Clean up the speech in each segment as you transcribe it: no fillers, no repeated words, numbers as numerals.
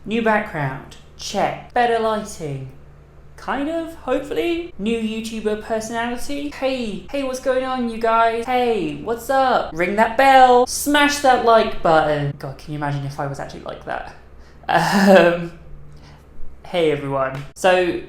New background, check. Better lighting, kind of, hopefully. New YouTuber personality. Hey, what's going on, you guys? Hey, what's up? Ring that bell, smash that like button. God, can you imagine if I was actually like that? Hey everyone. So,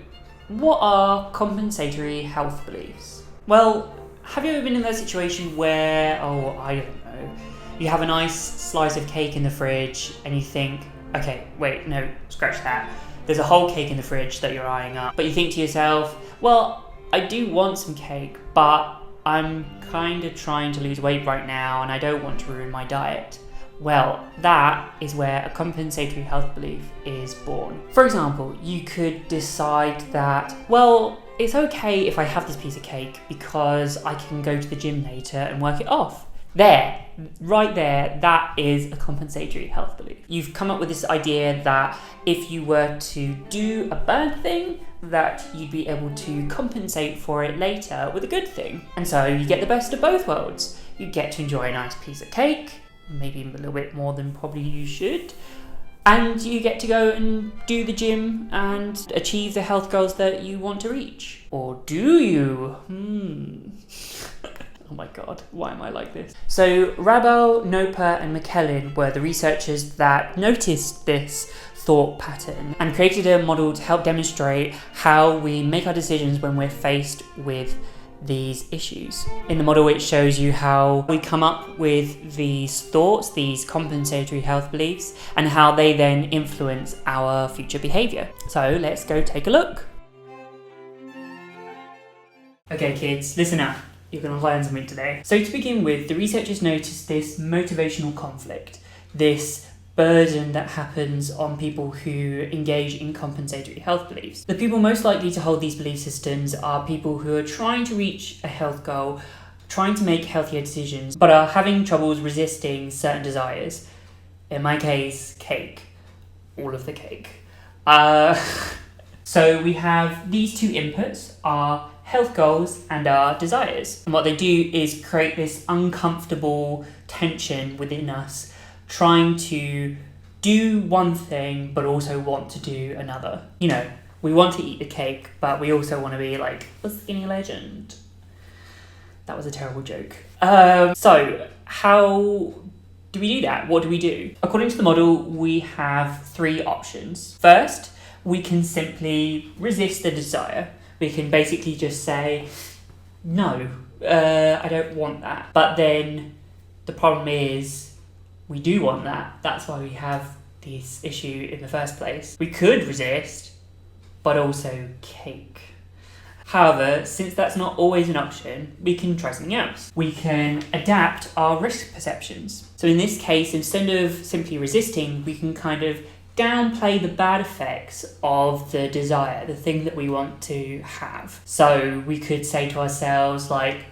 what are compensatory health beliefs? Well, have you ever been in that situation where, I don't know, you have a nice slice of cake in the fridge and you think, okay, wait, no, scratch that. There's a whole cake in the fridge that you're eyeing up, but you think to yourself, well, I do want some cake, but I'm kind of trying to lose weight right now and I don't want to ruin my diet. Well, that is where a compensatory health belief is born. For example, you could decide that, well, it's okay if I have this piece of cake because I can go to the gym later and work it off. There, right there, that is a compensatory health belief. You've come up with this idea that if you were to do a bad thing, that you'd be able to compensate for it later with a good thing. And so you get the best of both worlds. You get to enjoy a nice piece of cake, maybe a little bit more than probably you should, and you get to go and do the gym and achieve the health goals that you want to reach. Or do you? Oh my god, why am I like this? So Rabel, Noper and McKellen were the researchers that noticed this thought pattern and created a model to help demonstrate how we make our decisions when we're faced with these issues. In the model, it shows you how we come up with these thoughts, these compensatory health beliefs, and how they then influence our future behaviour. So let's go take a look. Okay kids, listen up. You're going to learn something today. So to begin with, the researchers noticed this motivational conflict, this burden that happens on people who engage in compensatory health beliefs. The people most likely to hold these belief systems are people who are trying to reach a health goal, trying to make healthier decisions, but are having troubles resisting certain desires. In my case, cake. All of the cake. So we have these two inputs, our health goals and our desires. And what they do is create this uncomfortable tension within us, trying to do one thing but also want to do another. You know, we want to eat the cake, but we also want to be like a skinny legend. That was a terrible joke. So how do we do that? What do we do? According to the model, we have three options. First, we can simply resist the desire. We can basically just say, no, I don't want that. But then the problem is, we do want that. That's why we have this issue in the first place. We could resist, but also cake. However, since that's not always an option, we can try something else. We can adapt our risk perceptions. So in this case, instead of simply resisting, we can kind of downplay the bad effects of the desire, the thing that we want to have. So we could say to ourselves like,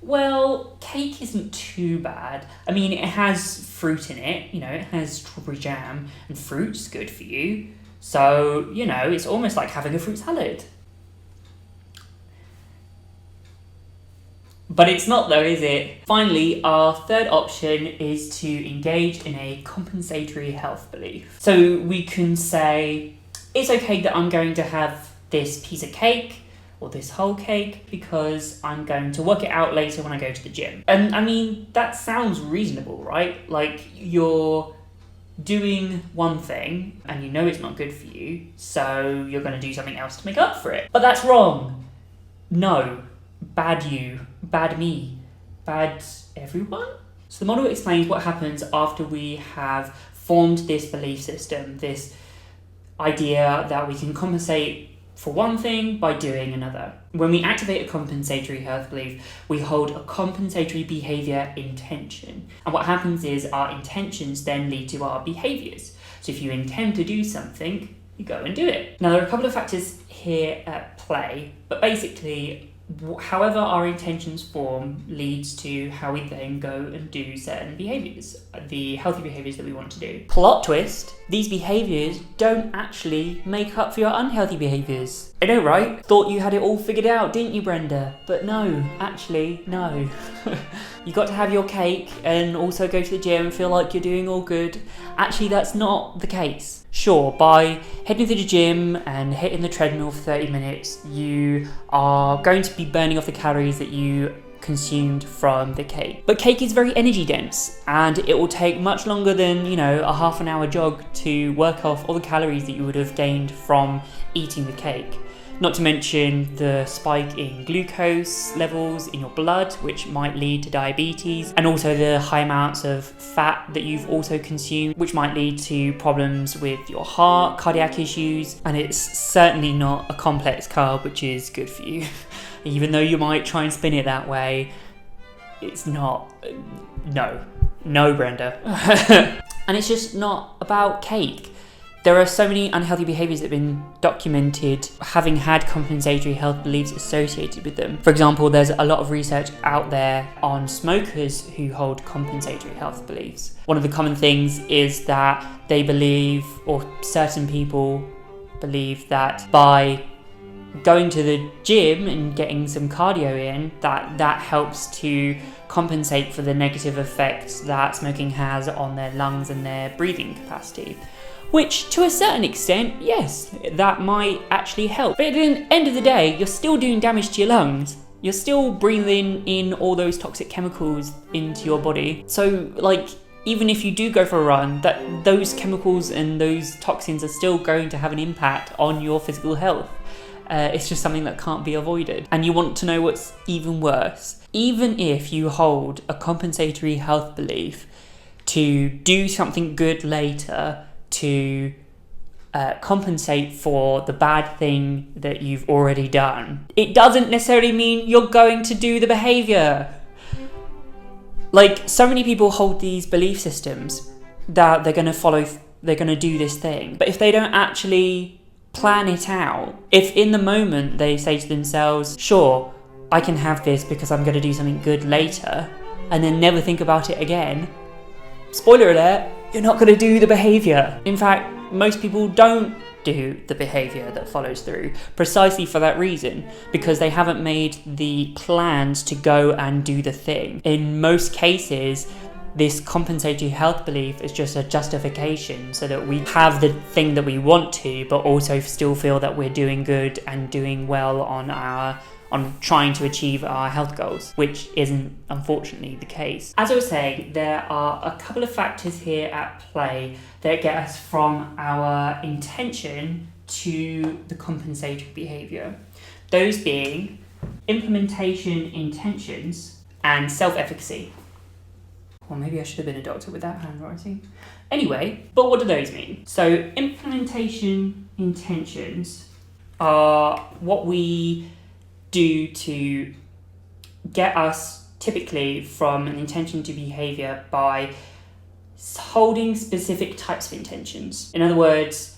well, cake isn't too bad. I mean, it has fruit in it, you know, it has strawberry jam, and fruit's good for you. So, you know, it's almost like having a fruit salad. But it's not though, is it? Finally, our third option is to engage in a compensatory health belief. So we can say, it's okay that I'm going to have this piece of cake or this whole cake because I'm going to work it out later when I go to the gym. And I mean, that sounds reasonable, right? Like, you're doing one thing and you know it's not good for you, so you're going to do something else to make up for it. But that's wrong. No. Bad you. Bad me. Bad everyone? So the model explains what happens after we have formed this belief system, this idea that we can compensate for one thing by doing another. When we activate a compensatory health belief, we hold a compensatory behaviour intention. And what happens is our intentions then lead to our behaviours. So if you intend to do something, you go and do it. Now there are a couple of factors here at play, but basically, however our intentions form leads to how we then go and do certain behaviours, the healthy behaviours that we want to do. Plot twist, these behaviours don't actually make up for your unhealthy behaviours. I know, right? Thought you had it all figured out, didn't you, Brenda? But no, actually, no. You got to have your cake and also go to the gym and feel like you're doing all good. Actually, that's not the case. Sure, by heading to the gym and hitting the treadmill for 30 minutes, you are going to be burning off the calories that you consumed from the cake. But cake is very energy dense, and it will take much longer than, a half an hour jog to work off all the calories that you would have gained from eating the cake. Not to mention the spike in glucose levels in your blood, which might lead to diabetes, and also the high amounts of fat that you've also consumed, which might lead to problems with your heart, cardiac issues, and it's certainly not a complex carb, which is good for you. Even though you might try and spin it that way, it's not. No, Brenda. And it's just not about cake. There are so many unhealthy behaviours that have been documented having had compensatory health beliefs associated with them. For example, there's a lot of research out there on smokers who hold compensatory health beliefs. One of the common things is that they believe, or certain people believe, that by going to the gym and getting some cardio in, that helps to compensate for the negative effects that smoking has on their lungs and their breathing capacity. Which, to a certain extent, yes, that might actually help. But at the end of the day, you're still doing damage to your lungs. You're still breathing in all those toxic chemicals into your body. So, even if you do go for a run, those chemicals and those toxins are still going to have an impact on your physical health. It's just something that can't be avoided. And you want to know what's even worse. Even if you hold a compensatory health belief to do something good later, to compensate for the bad thing that you've already done, it doesn't necessarily mean you're going to do the behaviour. So many people hold these belief systems that they're going to do this thing, but if they don't actually plan it out, if in the moment they say to themselves, sure, I can have this because I'm going to do something good later, and then never think about it again, spoiler alert, you're not going to do the behaviour. In fact, most people don't do the behaviour that follows through, precisely for that reason, because they haven't made the plans to go and do the thing. In most cases, this compensatory health belief is just a justification so that we have the thing that we want to, but also still feel that we're doing good and doing well on trying to achieve our health goals, which isn't unfortunately the case. As I was saying, there are a couple of factors here at play that get us from our intention to the compensatory behaviour. Those being implementation intentions and self-efficacy. Well, maybe I should have been a doctor with that handwriting. Anyway, but what do those mean? So implementation intentions are what we do to get us typically from an intention to behaviour by holding specific types of intentions. In other words,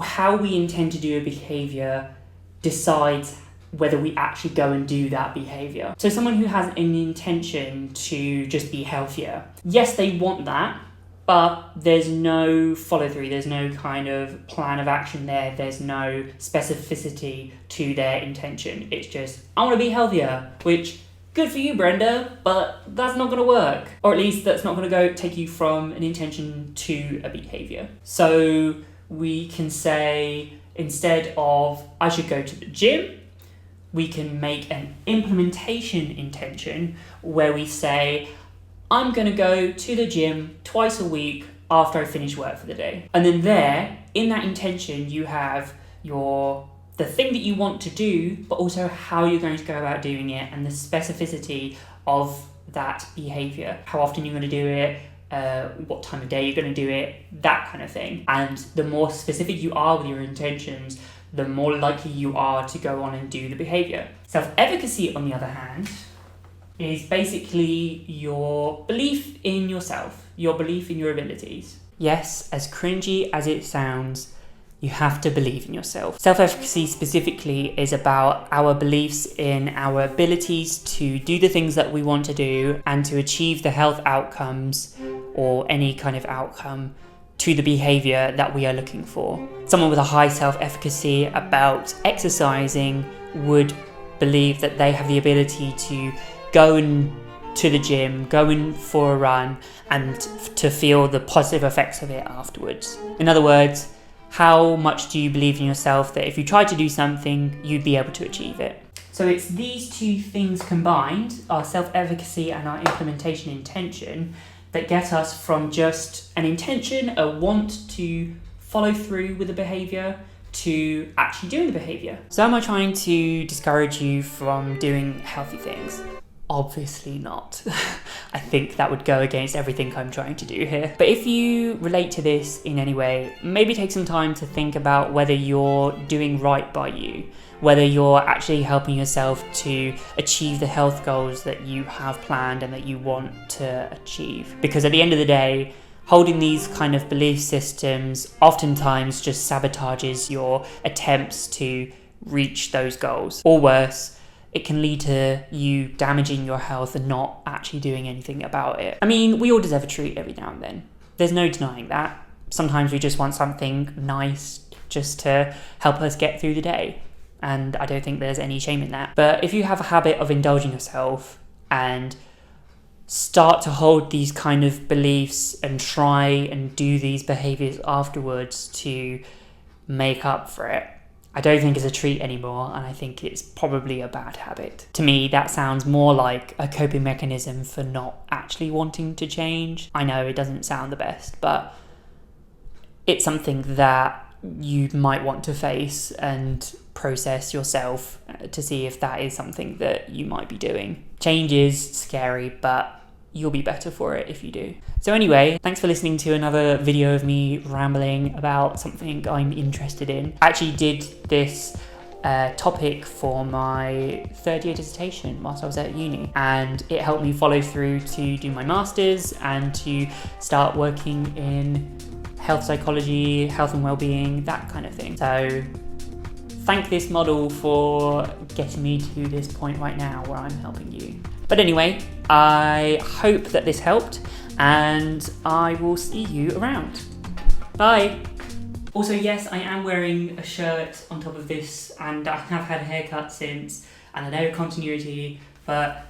how we intend to do a behaviour decides whether we actually go and do that behaviour. So someone who has an intention to just be healthier, yes, they want that, but there's no follow through, there's no kind of plan of action there, there's no specificity to their intention. It's just, I want to be healthier, which, good for you, Brenda, but that's not going to work. Or at least that's not going to take you from an intention to a behaviour. So we can say, instead of, I should go to the gym, we can make an implementation intention where we say, I'm going to go to the gym twice a week after I finish work for the day. And then there, in that intention, you have the thing that you want to do, but also how you're going to go about doing it and the specificity of that behaviour. How often you're going to do it, what time of day you're going to do it, that kind of thing. And the more specific you are with your intentions, the more likely you are to go on and do the behaviour. Self-efficacy, on the other hand, is basically your belief in yourself, your belief in your abilities. Yes, as cringy as it sounds, you have to believe in yourself. Self-efficacy specifically is about our beliefs in our abilities to do the things that we want to do and to achieve the health outcomes or any kind of outcome to the behaviour that we are looking for. Someone with a high self-efficacy about exercising would believe that they have the ability to go and to the gym, going for a run, and to feel the positive effects of it afterwards. In other words, how much do you believe in yourself that if you tried to do something, you'd be able to achieve it? So it's these two things combined, our self-efficacy and our implementation intention, that get us from just an intention, a want to follow through with the behaviour, to actually doing the behaviour. So am I trying to discourage you from doing healthy things? Obviously not. I think that would go against everything I'm trying to do here. But if you relate to this in any way, maybe take some time to think about whether you're doing right by you, whether you're actually helping yourself to achieve the health goals that you have planned and that you want to achieve. Because at the end of the day, holding these kind of belief systems oftentimes just sabotages your attempts to reach those goals. Or worse, it can lead to you damaging your health and not actually doing anything about it. I mean, we all deserve a treat every now and then. There's no denying that. Sometimes we just want something nice just to help us get through the day. And I don't think there's any shame in that. But if you have a habit of indulging yourself and start to hold these kind of beliefs and try and do these behaviors afterwards to make up for it, I don't think it's a treat anymore, and I think it's probably a bad habit. To me, that sounds more like a coping mechanism for not actually wanting to change. I know it doesn't sound the best, but it's something that you might want to face and process yourself to see if that is something that you might be doing. Change is scary, but you'll be better for it if you do. So anyway, thanks for listening to another video of me rambling about something I'm interested in. I actually did this topic for my third year dissertation whilst I was at uni, and it helped me follow through to do my master's and to start working in health psychology, health and well-being, that kind of thing. So thank this model for getting me to this point right now where I'm helping you. But anyway, I hope that this helped, and I will see you around. Bye! Also, yes, I am wearing a shirt on top of this, and I have had a haircut since, and I know continuity, but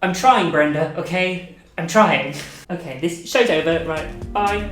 I'm trying, Brenda, okay? I'm trying. Okay, this show's over, right, bye.